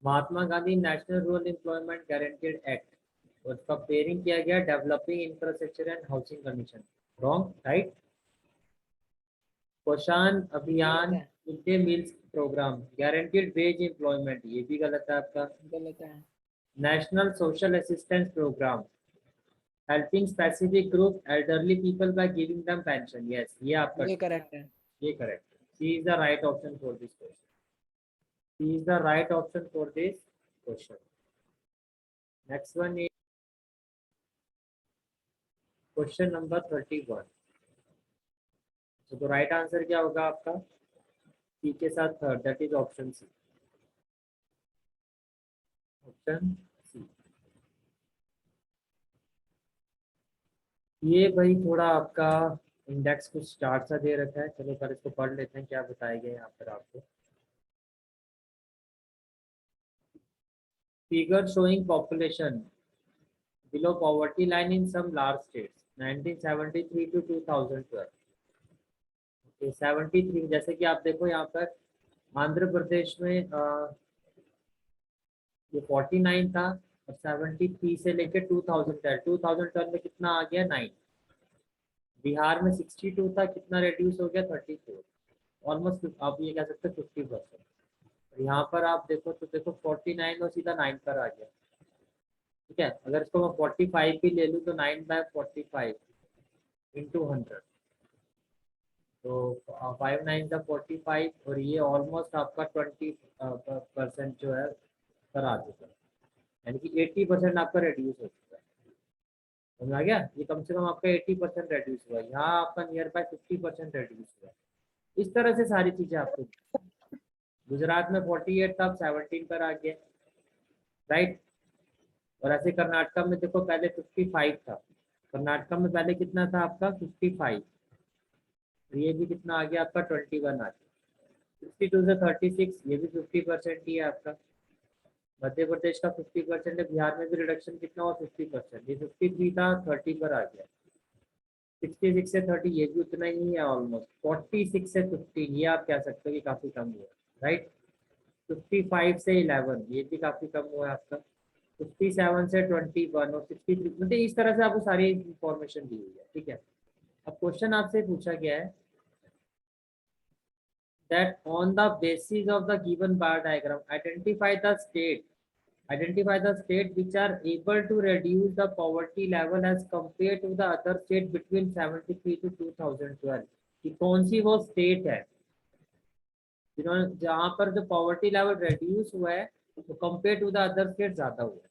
महात्मा Gandhi National Rural Employment Guaranteed Act, और उसका pairing किया गया developing infrastructure and housing condition. Wrong, right. Poshan गलत अभियान, है। Mid day meals programme, guaranteed wage employment, ये भी गलत है आपका। गलत है। National Social Assistance Programme, helping specific group elderly people by giving them pension, yes ये आपका, ये करेक्ट है। ये correct. C is the right option for this question. C is the right option for this question. Next one is question number 31। तो right answer क्या होगा आपका? C के साथ third, that is option C. Option C. ये भाई थोड़ा आपका इंडेक्स कुछ स्टार्ट सा दे रखा है, चलो पर इसको पढ़ लेते हैं क्या बताए गए यहाँ पर आपको। Figure showing population below poverty line in some large states 1973 to 2012। Okay 73, जैसे कि आप देखो यहाँ पर आंध्र प्रदेश में ये 49 था, और 73 से लेकर 2012 में कितना आ गया? 9। बिहार में 62 था, कितना रेड्यूस हो गया? 34। ऑलमोस्ट आप ये कह सकते हैं 50%। यहाँ पर आप देखो तो देखो 49 और सीधा 9 पर आ गया। ठीक है, अगर इसको मैं 45 भी ले लूँ तो 9/45 इंटू 100, तो 5 9 45, और ये ऑलमोस्ट आपका 20% जो है पर आ चुका है, यानी कि 80% आपका रेड्यूस हो चुका है। समझ आ गया? ये कम से कम आपका 80% रेड्यूस हुआ है, यहाँ आपका नियर बाय 50% रेड्यूस हुआ है। इस तरह से सारी चीजें आपको, गुजरात में 48 था, अब 17 पर आ गया, राइट। और ऐसे कर्नाटका में देखो पहले 55 था, कर्नाटका में पहले कितना था आपका? 55। ये भी कितना आ गया आपका? 21 आ गया। 62 से 36, ये भी 50% ही है आपका। मध्य प्रदेश का 50% है, बिहार में भी रिडक्शन कितना हुआ? 50%। ये 53 था, 30 पर आ गया। 66 से 30, ये भी उतना ही है ऑलमोस्ट। 46 से 15, ये आप कह सकते हो कि काफी कम हुआ, राइट। 55 से 11, ये भी काफी कम हुआ है आपका। 57 से 21 और 63, मतलब इस तरह से आपको सारी इंफॉर्मेशन दी हुई है। ठीक है, अब क्वेश्चन आपसे पूछा गया है that on the basis of the given bar diagram identify the state which are able to reduce the poverty level as compared to the other state between 73 to 2012। कि कौन सी वो स्टेट है जिन्होंने, जहां पर जो पॉवर्टी लेवल रेड्यूस हुआ है तो compare to the other state ज्यादा हुआ है।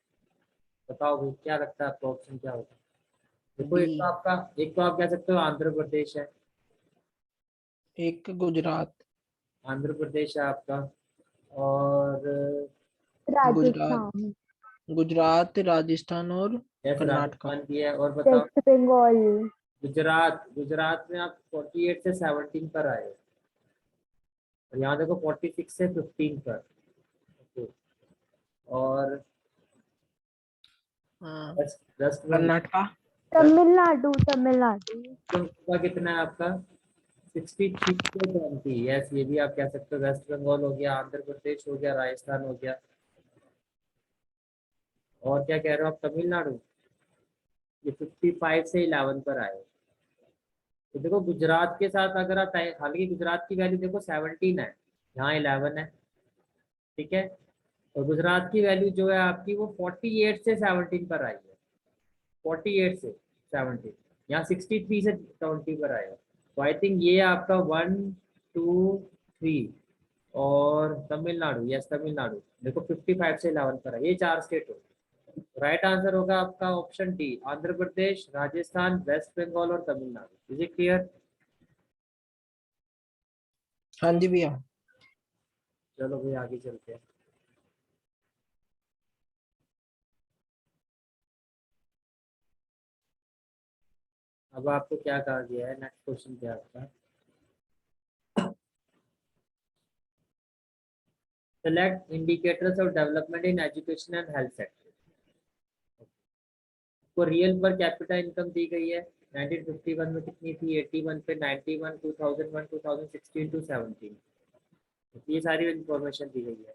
बताओ भाई क्या लगता है आपका ऑप्शन क्या होगा? देखो डी। एक तो आपका, एक तो आप कह सकते हो आंध्र प्रदेश है, एक गुजरात। आंध्र प्रदेश है आपका, और गुजरात। राजस्थान। गुजरात, राजस्थान और यस कर्नाटका। राजस्थान भी है। और बताओ वेस्ट बंगाल। गुजरात, गुजरात में आप 48 से 17 पर आए हो, और यहाँ देखो 46 से 15 पर। ओके, और हाँ, वेस्ट कर्नाटका। तमिलनाडु तमिलनाडु। का कितना है आपका? 63 से 20। यस ये भी आप कह सकते हो। वेस्ट बंगाल हो गया, आंध्र प्रदेश हो गया, राजस्थान हो गया, और क्या कह रहे हो आप? तमिलनाडु, ये 55 से 11 पर आए हो। तो देखो गुजरात के साथ अगर आप, हालांकि गुजरात की वैल्यू देखो 17 है, यहाँ 11 है। ठीक है, और गुजरात की वैल्यू जो है आपकी वो 48 से 17 पर आई है। 48 से 17, यहाँ 63 से 20 पर आएगा। तो आई थिंक ये आपका 1 2 3, और तमिलनाडु, यस तमिलनाडु देखो 55 से 11 पर है। ये चार स्टेट हो। राइट आंसर होगा आपका option D, Andhra Pradesh, Rajasthan, waste Bengal और तमिलनाडु। Is it clear? हाँ जी भैया। चलो भाई आगे चलते हैं। अब आपको क्या कहा गया है? नेक्स्ट क्वेश्चन क्या है आपका? Select indicators of development in education and health sector. को रियल पर कैपिटा इनकम दी गई है 1951 में कितनी थी? 81 पे, 91, 2001, 2016 टू 17। ये सारी इंफॉर्मेशन दी गई है।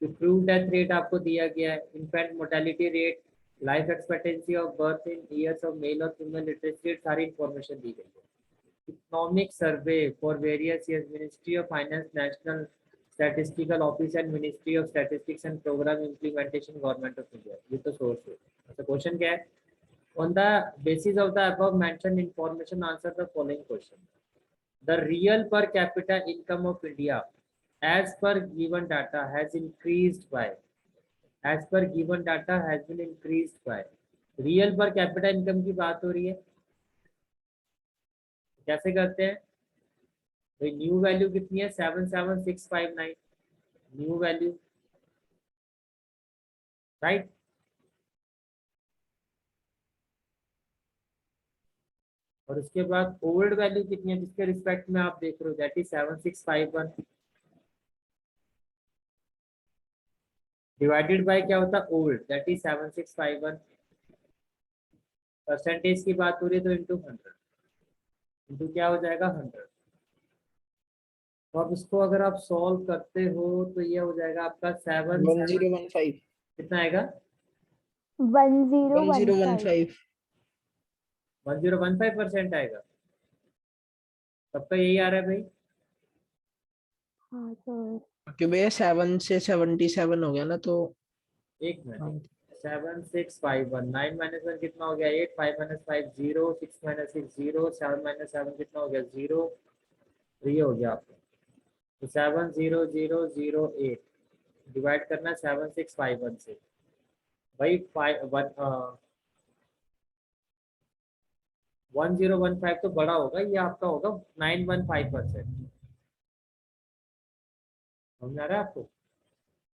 प्रूव डेथ रेट आपको दिया गया है, infant mortality rate, life expectancy of birth in years of male और फीमेल लिटरेसी रेट, सारी इंफॉर्मेशन दी गई है। Economic survey for various years, ministry of finance, national statistical office and ministry of statistics and programme implementation, government of India. ये तो source है। अच्छा, question क्या है? On the basis of the above mentioned information, answer the following question. The real per capita income of India as per given data has increased by, as per given data has been increased by, real per capita income की बात हो रही है। कैसे करते हैं भाई? New value कितनी है? 77659 न्यू वैल्यू, राइट। और उसके बाद ओल्ड वैल्यू कितनी है जिसके रिस्पेक्ट में आप देख रहे हो? दैट इज 7651 डिवाइडेड बाय क्या होता है? Old, that is 7651। परसेंटेज की बात हो रही है तो इंटू 100, इंटू क्या हो जाएगा? 100। तो अब इसको अगर आप सॉल्व करते हो तो ये हो जाएगा आपका 1015 कितना आएगा? 1015 1015% आएगा। सबका यही आ रहा है भाई? हाँ सर। क्योंकि भैया 7 से 77 हो गया ना, तो एक मिनट, हाँ 7651, 9 माइनस 1 कितना हो गया? 8, 5 माइनस 5 0, 6 माइनस 6 0, 7 माइनस 7 कितना हो गया? 0। तो ये हो गया आपका। तो 70008 डिवाइड करना 7651 से भाई। 1015 तो बड़ा होगा, ये आपका होगा 915%। समझ आ रहा है आपको?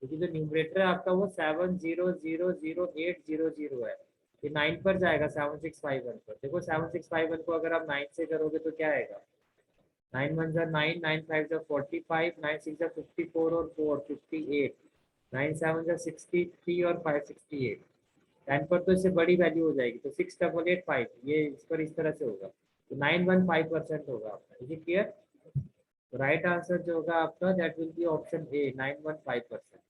क्योंकि जो न्यूमरेटर है आपका वो 7000800 है, ये 9 पर जाएगा 7651 पर। देखो 7651 को अगर आप 9 से करोगे तो क्या आएगा? 9 1 जा 9, 9 5 जा 45, 9 6 जा 54 और 4 58, 9 7 जा 63 और 5 68। 10 पर तो इससे बड़ी वैल्यू हो जाएगी, तो 6885 ये इस पर इस तरह से होगा, तो 915% होगा आपका। Is it clear? Right answer जो होगा आपका that will be option A, 915%।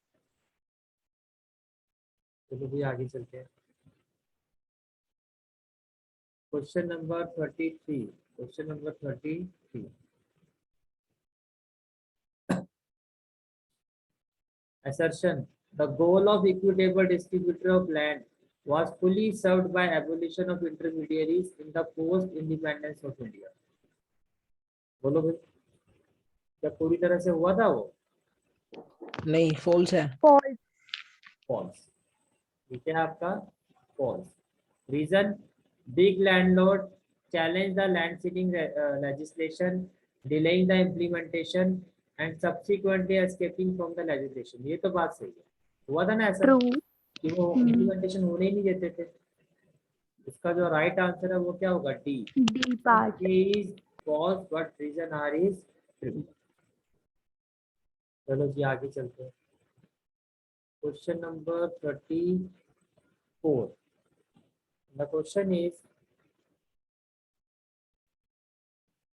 चलो भी आगे चलते हैं। Question number 33, question number 33। Assertion: the goal of equitable distribution of land was fully served by abolition of intermediaries in the post-independence of India. बोलो भाई, क्या पूरी तरह से हुआ था वो? नहीं, फॉल्स है। फॉल्स। फॉल्स। ठीक है आपका false. Reason: big landlord challenged the land seeking legislation, delaying the implementation and subsequently escaping from the legislation। ये तो बात सही है, हुआ था ना ऐसा ट्रू। कि वो इम्प्लीमेंटेशन होने ही नहीं देते थे। इसका जो राइट आंसर है वो क्या होगा? D. D part. Is false but reason R is true. चलो जी आगे चलते हैं। Question number 34। The question is,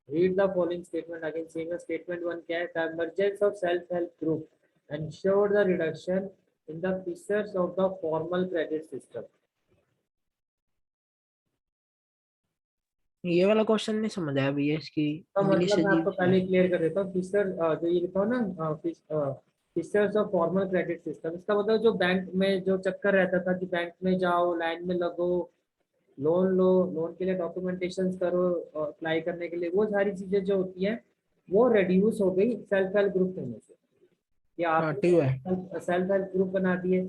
read the following statement again। Same है। स्टेटमेंट 1 क्या है? The emergence of self help group ensured the reduction in the features of the formal credit system। ये वाला क्वेश्चन नहीं समझ आया भैया, इसकी तो इंग्लिश मतलब मैं अजीब आपको सी पहले है। क्लियर कर देता हूँ। फीचर जो ये लिखा हो ना, features of formal credit system, इसका मतलब जो बैंक में जो चक्कर रहता था कि बैंक में जाओ, लाइन में लगो, लोन लो, लोन के लिए डॉक्यूमेंटेशन करो अप्लाई करने के लिए, वो सारी चीजें जो होती हैं वो रिड्यूस हो गई सेल्फ हेल्प ग्रुप होने से। या हाँ ट्रू है। आपने सेल्फ हेल्प ग्रुप बना दिए,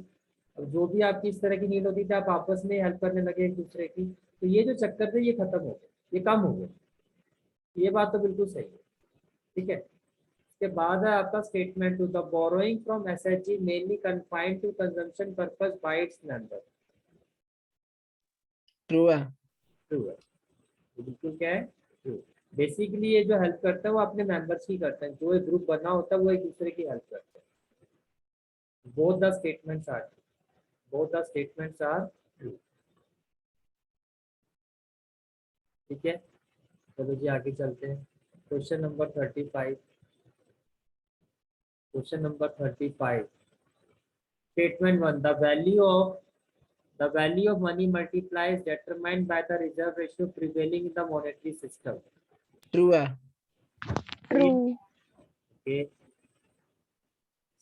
अब जो भी आपकी इस तरह की नीड होती थी आप आपस में हेल्प करने लगे एक दूसरे की, तो ये जो चक्कर थे ये खत्म हो गए, ये कम हो गए। ये बात तो बिल्कुल सही है। ठीक है। इसके बाद है आपका statement two, the borrowing from SHG mainly confined to consumption purpose by its member. True है। ट्रू है, ये बिल्कुल क्या है? ट्रू। बेसिकली ये जो हेल्प करता है वो अपने मेंबर्स की करते हैं, जो एक ग्रुप बना होता है वो एक दूसरे की हेल्प करते हैं। Both the statements are true, both the statements are true. ठीक है। चलो जी आगे चलते हैं। Question number 35। Question number 35। Statement 1, the value of money multiplier is determined by the reserve ratio prevailing in the monetary system. True है. True. Okay.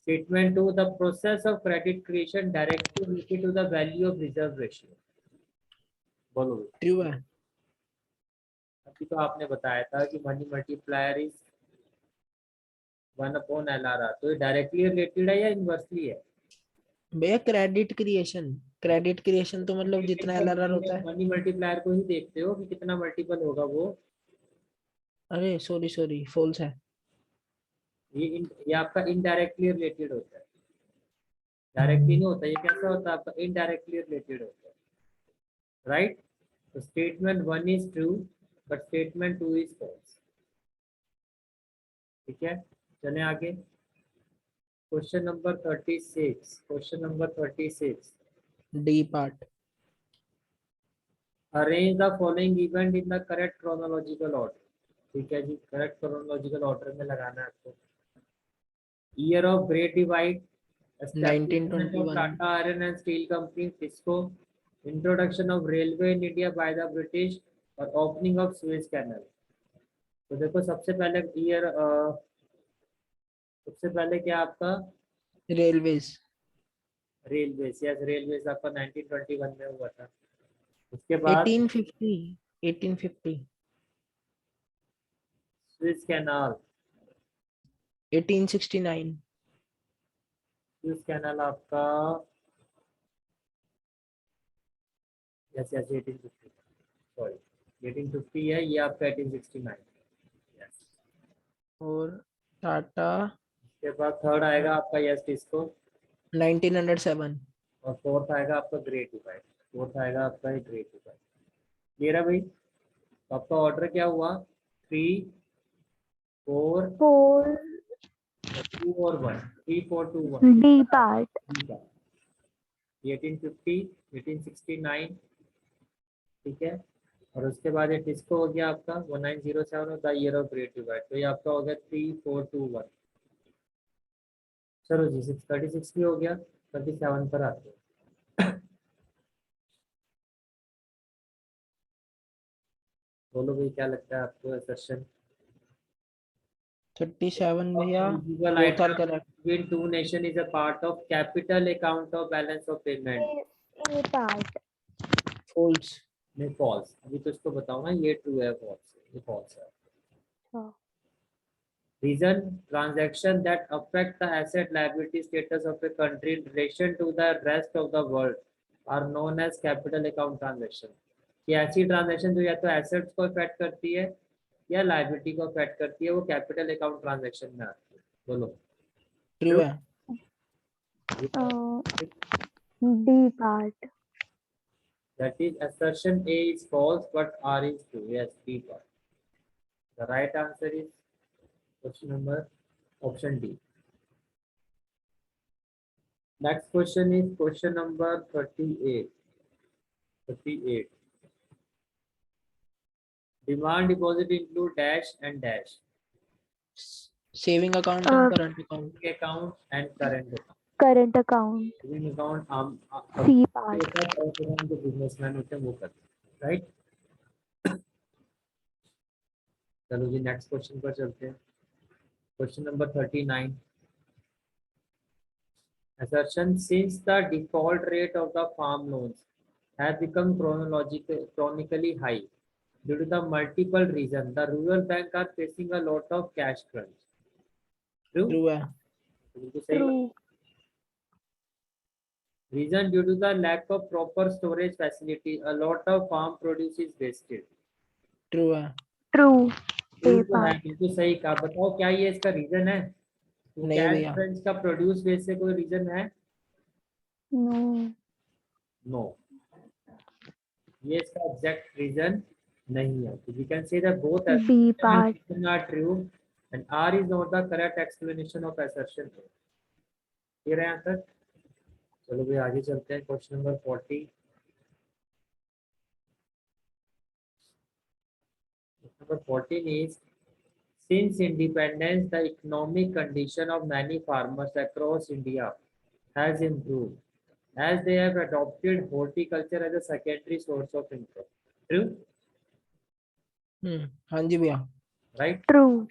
Statement 2, the process of credit creation directly related to the value of reserve ratio. बोलो. True है. अभी तो आपने बताया था कि money multiplier is 1/LRR, तो ये डायरेक्टली रिलेटेड है या इनवर्सली है? भैया क्रेडिट क्रिएशन तो मतलब जितना एलआरआर होता है. मनी मल्टीप्लायर को ही देखते हो कि कितना मल्टीपल होगा वो. अरे सॉरी फॉल्स है. ये आपका इनडायरेक्टली रिलेटेड होता है, डायरेक्टली नहीं होता. ये कैसा होता है आपका? इनडायरेक्टली रिलेटेड होता है, राइट? तो statement 1 is true but statement 2 is false. ठीक है, चलें आगे. Question number 36. D part. Arrange the following event in the correct chronological order. ठीक है जी, करेक्ट क्रोनोलॉजिकल ऑर्डर में लगाना है आपको. Year of great divide, 1921. Tata iron and steel company TISCO, introduction of railway in India by the British और opening of Suez canal. तो देखो सबसे पहले ईयर, सबसे पहले क्या आपका? रेलवेज. रेलवेज. यस, रेलवेज आपका 1921 में हुआ था. उसके बाद 1850. Suez canal. 1869. सुएज कैनाल आपका यस 1850. सॉरी 1850 है, ये आपका 1869. यस. और टाटा उसके बाद थर्ड आएगा आपका यस टिस्को 1907. और फोर्थ आएगा आपका great divide. Great divide. Clear है भाई? तो आपका ऑर्डर क्या हुआ? 3 4 4. 2 और 1. 3 4 2 1. D part. 1850 1869. ठीक है, और उसके बाद ये टिस्को हो गया आपका 1907 of the year of great divide. तो ये आपका हो गया 3 4 2 1. चलो जी 36 भी हो गया. 37 पर आते हैं. बोलो भाई, क्या लगता है आपको असर्शन? 37 भैया. Usual both are item correct. between two nation is a part of capital account of balance of payment. A part. False. नहीं, false. अभी तो इसको बताओ ना, ये true है false है? ये false है. हाँ. Reason, transaction that affect the asset liability status of a country in relation to the rest of the world are known as capital account transaction. ये ऐसी ट्रांजेक्शन जो या तो एसेट्स को अफेक्ट करती है या लाइबिलिटी को अफेक्ट करती है, वो कैपिटल अकाउंट ट्रांजैक्शन में आती है. बोलो. ट्रू है. D part. That is assertion A is false but R is true. Yes, B part. The right answer is question number option D. Next question is question number 38. Demand deposit include dash and dash. Saving account and current account. Account and current account. Current account. Saving account C part. जो businessman होते हैं वो करते हैं, right? चलो जी next question पर चलते हैं. Question number 39. Assertion, since the default rate of the farm loans has become chronically high due to the multiple reasons, the rural bank are facing a lot of cash crunch. True? True है. बिल्कुल सही. True. Reason, due to the lack of proper storage facility, a lot of farm produce is wasted. True है. True. A बिल्कुल है, part. बिल्कुल सही कहा. बताओ क्या ये इसका रीजन है? नहीं कैश भैया. crunch का प्रोड्यूस वेस्ट से कोई रीजन है? No. नो, ये इसका एग्जैक्ट रीजन नहीं है. We can say that both B part. are true and R is not the correct explanation of assertion. ये रहे आंसर. चलो भाई आगे चलते हैं. Question number 40. Number 14 is, since independence, the economic condition of many farmers across India has improved as they have adopted horticulture as a secondary source of income. True, हाँ जी भैया। right? True.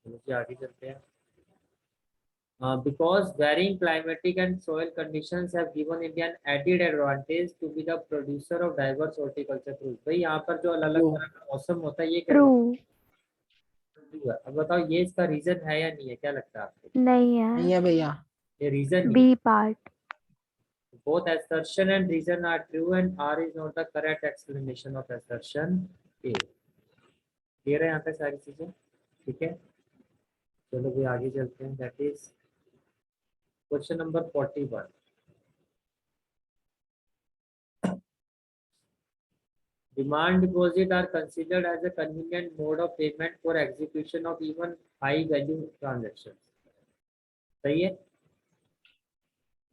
चलिए आगे चलते हैं. Because varying climatic and soil conditions have given India an added advantage to be the producer of diverse horticulture fruits. भाई यहाँ पर जो अलग अलग True. तरह का मौसम होता है ये क्या True. है? अब बताओ ये इसका रीजन है या नहीं है, क्या लगता है आपको? नहीं नहीं है. है भैया। ये रीजन नहीं. B part. Both assertion and reason are true and R is not the correct explanation of assertion A. Clear है यहाँ पे सारी चीजें? ठीक है, चलो भी आगे चलते हैं. That is question number 41. Demand deposit are considered as a convenient mode of payment for execution of even high value transactions. सही है.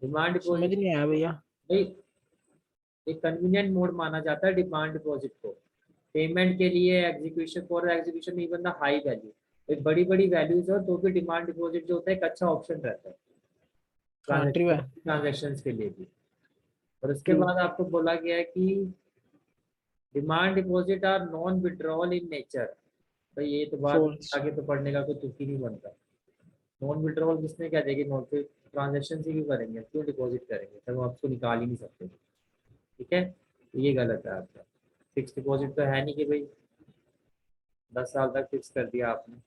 डिमांड समझ डिपॉजिट नहीं आया भैया। भाई एक कन्वीनियंट मोड माना जाता है डिमांड डिपॉजिट को पेमेंट के लिए, execution for execution even the high value. एक बड़ी बड़ी वैल्यूज हो तो भी डिमांड डिपॉजिट जो होता है एक अच्छा ऑप्शन रहता है हाँ ट्रू है। ट्रांजेक्शन के लिए भी. और उसके True. बाद आपको बोला गया है कि demand deposit are non withdrawal in nature. भाई ये तो बात False. आगे तो पढ़ने का कोई तुक ही नहीं बनता. नॉन विड्रॉल किसने क्या देगी, नॉन ट्रांजेक्शन से क्यों करेंगे, क्यों डिपॉजिट करेंगे, तब आप उसको निकाल ही नहीं सकते. ठीक है, तो ये गलत है आपका. फिक्स डिपॉजिट तो है नहीं कि भाई 10 साल तक फिक्स कर दिया आपने.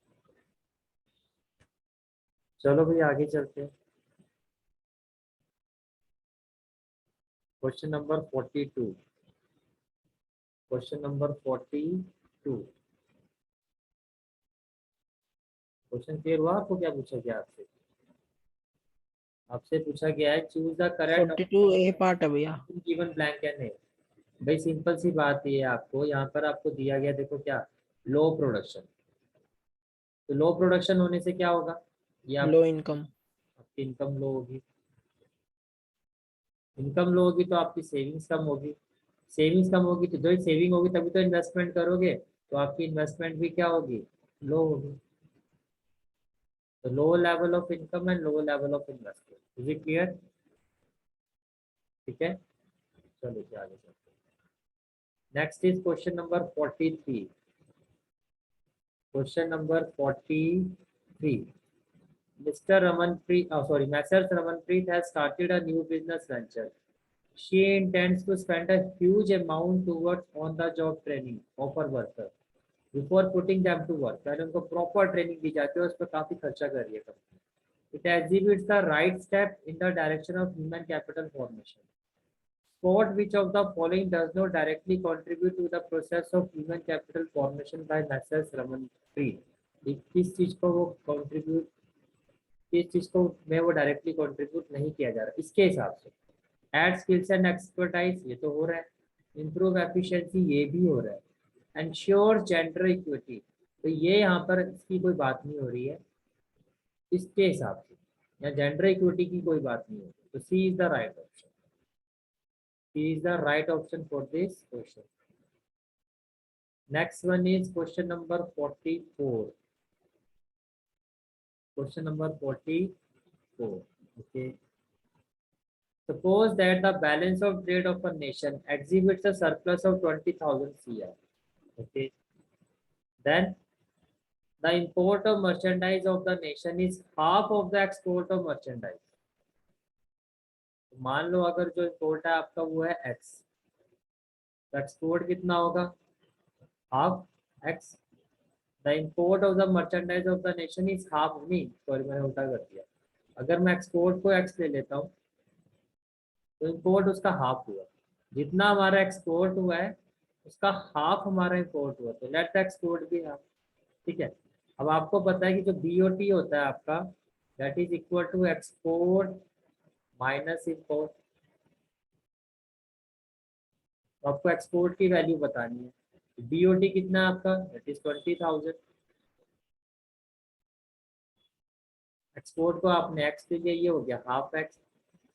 चलो भाई आगे चलते हैं. Question number 42. Question number 42. Question clear हुआ आपको? क्या पूछा गया आपसे? आपसे पूछा गया है choose the correct 42 A part है भैया। गिवन ब्लैंक एंड ए. भाई सिंपल सी बात ये है, आपको यहाँ पर आपको दिया गया, देखो क्या, लो प्रोडक्शन. तो लो प्रोडक्शन होने से क्या होगा, ये लो इनकम। आपकी इनकम लो होगी. इनकम लो होगी तो आपकी सेविंग्स कम होगी. सेविंग्स कम होगी तो जो सेविंग होगी तभी तो इन्वेस्टमेंट करोगे, तो आपकी इन्वेस्टमेंट भी क्या होगी, लो होगी. तो low level of income and low level of investment. Is it clear? ठीक है, चलो आगे चलते हैं. Next is question number 43. Question number 43. Mr. Ramanpreet, Messrs. Ramanpreet has started a new business venture. She intends to spend a huge amount towards on-the-job training of her workers before putting them to work. पहले उनको proper training दी जाती है, उस पर काफी खर्चा कर रही है company. It exhibits the right step in the direction of human capital formation. Spot which of the following does not directly contribute to the process of human capital formation by Messrs. Ramanpreet. किस चीज को वो contribute, किस चीज को में वो directly contribute नहीं किया जा रहा इसके हिसाब से. एड स्किल्स एंड एक्सपर्टाइज, ये तो हो रहा है. इंप्रूव एफिशिएंसी, ये भी हो रहा है. एंश्योर जेंडर इक्विटी, तो ये यहाँ पर इसकी कोई बात नहीं हो रही है इसके हिसाब से, या जेंडर इक्विटी की कोई बात नहीं हो रही. तो C is the right option. C is the right option for this question. Next one is question number 44. Question number 44. Okay. Suppose that the balance of trade of a nation exhibits a surplus of 20,000 CR. Okay. Then the import of merchandise of the nation is half of the export of merchandise. मान लो अगर जो import है आपका वो है X, तो export कितना होगा, half X. The import of the merchandise of the nation is half me. Sorry मैंने उल्टा कर दिया. अगर मैं एक्सपोर्ट को X ले लेता हूँ तो इंपोर्ट उसका हाफ हुआ. जितना हमारा एक्सपोर्ट हुआ है उसका हाफ हमारा इंपोर्ट हुआ, तो लेट द एक्सपोर्ट भी हाफ. ठीक है. अब आपको पता है कि जो BOT होता है आपका, that is equal to export minus import. तो आपको एक्सपोर्ट की वैल्यू बतानी है. BOT कितना है आपका, दैट इज 20,000. एक्सपोर्ट को आपने एक्स ले लिया, ये हो गया हाफ एक्स,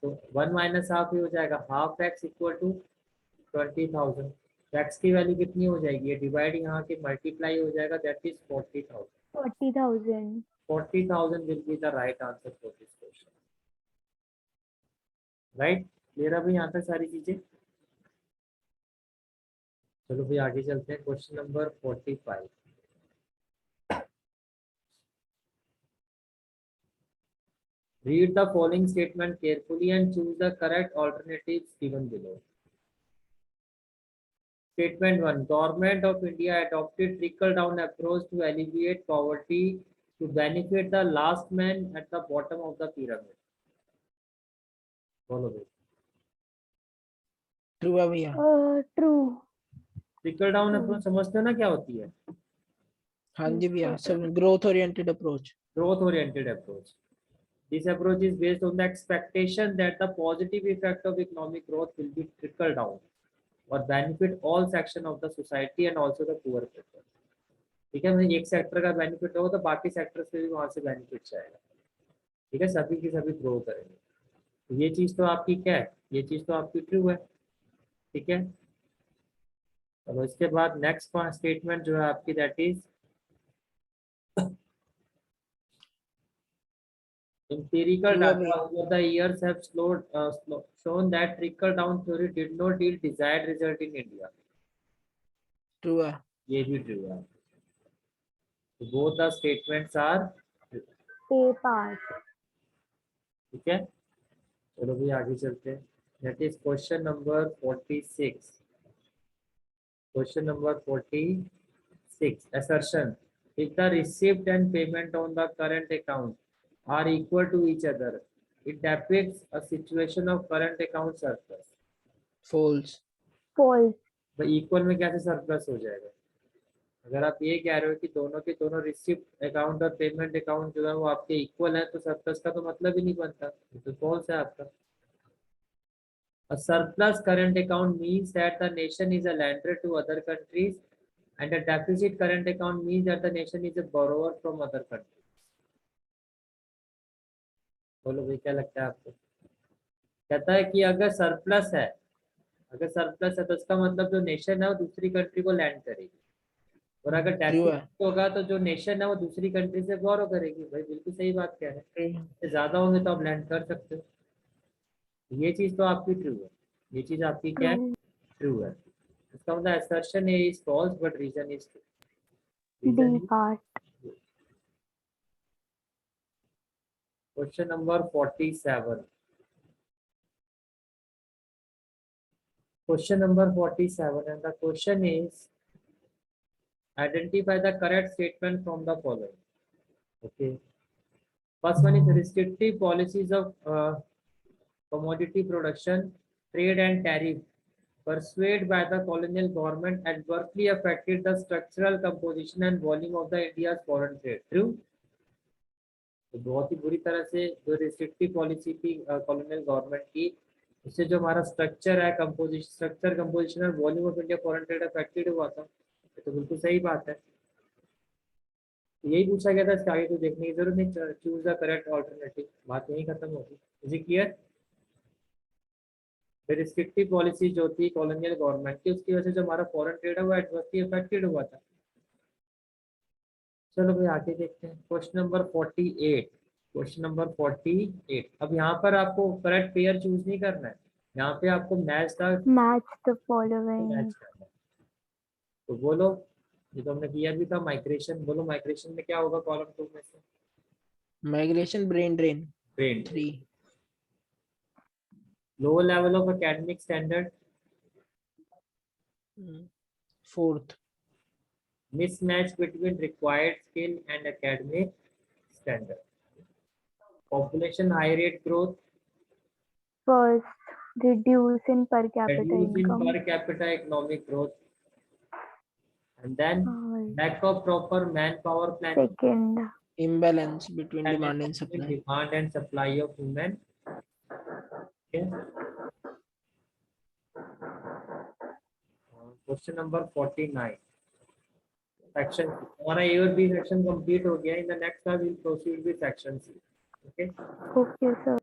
तो 1 माइनस हाफ ही हो जाएगा, हाफ एक्स इक्वल टू 20,000. तो एक्स की वैल्यू कितनी हो जाएगी, ये डिवाइड यहाँ के मल्टीप्लाई हो जाएगा, that is 40,000. 40,000. 40,000 will be the right answer for this question. Right, clear है भाई यहाँ तक सारी चीजें। चलो भाई आगे चलते हैं, question number 45। Read the following statement carefully and choose the correct alternatives given below. Statement 1. Government of India adopted trickle-down approach to alleviate poverty to benefit the last man at the bottom of the pyramid. Follow this. True है भैया। True. Trickle-down approach समझते हो ना क्या होती है? हाँ जी भैया, सब growth oriented approach. Growth-oriented approach. This approach is based on the expectation that the positive effect of economic growth will be trickle down or benefit all section of the society and also the poor people. ठीक है, मतलब एक sector का benefit होगा तो बाकी sector से भी वहां से बेनिफिट जाएगा। ठीक है, सभी की सभी ग्रो करेंगे। तो ये चीज तो आपकी क्या है, ये चीज तो आपकी ट्रू है। ठीक है, चलो इसके बाद नेक्स्ट स्टेटमेंट जो है आपकी दैट इज empirical True है data भैया। over the years have shown that trickle down theory did not yield desired result in India. True है। ये भी ट्रू है। So both the statements are true. A part. ठीक है, चलो भी आगे चलते हैं। That is question number 46. Question number 46. Assertion: if the receipt and payment on the current account are equal to each other, it depicts a situation of current account surplus. False. False. भाई equal में कैसे surplus हो जाएगा? अगर आप ये कह रहे हो कि दोनों के दोनों रिसिप्ट अकाउंट और पेमेंट अकाउंट जो है वो आपके इक्वल है तो सरप्लस का तो मतलब ही नहीं बनता, तो फॉल्स है आपका। A surplus current account means that the nation is a lender to other countries, and a deficit current account means that the nation is a borrower from other countries. बोलो भाई क्या लगता है आपको? कहता है कि अगर सरप्लस है, अगर सरप्लस है तो इसका मतलब जो नेशन है वो दूसरी कंट्री को लैंड करेगी, और अगर ट्रू है। डेफिसिट होगा तो जो नेशन है वो दूसरी कंट्री से बोरो करेगी। भाई बिल्कुल सही बात कह रहे हैं, ट्रू। इससे ज्यादा होंगे तो आप लैंड कर सकते हो। ये चीज तो आपकी ट्रू है, ये चीज आपकी क्या है? True. ट्रू है। इसका मतलब assertion A is false but reason is true. D Reason is part. question number 47. Question number 47 and the question is identify the correct statement from the following. Okay. First one is restrictive policies of commodity production, trade and tariff pursued by the colonial government adversely affected the structural composition and volume of the India's foreign trade. True. तो बहुत ही बुरी तरह से जो restrictive policy थी colonial government की, उससे जो हमारा स्ट्रक्चर है कंपोजिशन और volume of India foreign trade affected हुआ था। तो बिल्कुल सही बात है, तो यही पूछा गया था, इसके आगे कुछ देखने की जरूरत नहीं। चूज द करेक्ट ऑल्टरनेटिव, बात यही खत्म होगी। Is it clear? Restrictive policy जो थी कॉलोनियल गवर्नमेंट की, उसकी वजह से जो हमारा फॉरेन ट्रेड है वो एडवर्सली अफेक्टेड हुआ था। चलो भाई आगे देखते हैं, क्वेश्चन नंबर 48। Question number 48। अब यहाँ पर आपको करेक्ट पेयर चूज नहीं करना है, यहाँ पे आपको match the Match the following. Match करना है। तो बोलो, ये तो हमने किया भी था माइग्रेशन। बोलो माइग्रेशन में क्या होगा कॉलम 2 में से? Migration, brain drain. Brain. 3। Lower level of academic standard. 4th। mismatch between required skill and academic standard. Population high rate growth. First, reduce in per capita Reduce in income. per capita economic growth. And then Uh, lack of proper manpower planning. Second, imbalance between And demand and between supply. demand and supply of human. Okay. Question number 49. Section हमारा A और B section complete हो गया। In the next we will proceed with section C. Okay okay, sir.